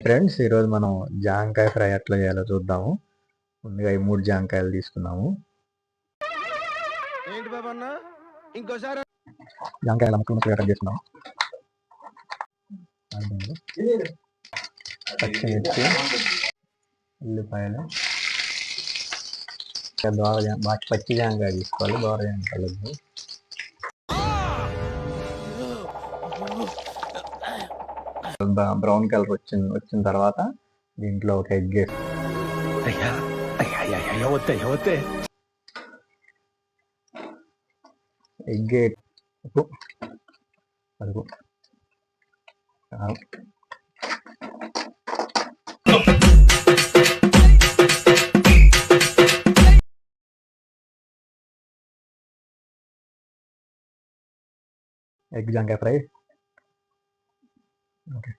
Friends, ఈరోజు మనం జాంకాయ ఫ్రై ఎట్లా చేయాలో చూద్దాము. ముందుగా ఈ 3 జాంకాయలు తీసుకున్నాము. జాంకాయల ముక్కలు ముక్కలుగా కట్ చేసుకున్నాము. పచ్చిమిర్చి, ఉల్లిపాయలు, బాగా పచ్చి జాంకాయ తీసుకోవాలి, దోర జాంకాయలు. బ్రౌన్ కలర్ వచ్చిన తర్వాత దీంట్లో ఒక ఎగ్ వేసి ఎగ్ అదుగు ఎగ్ జాంకాయ ఫ్రై. ఓకే,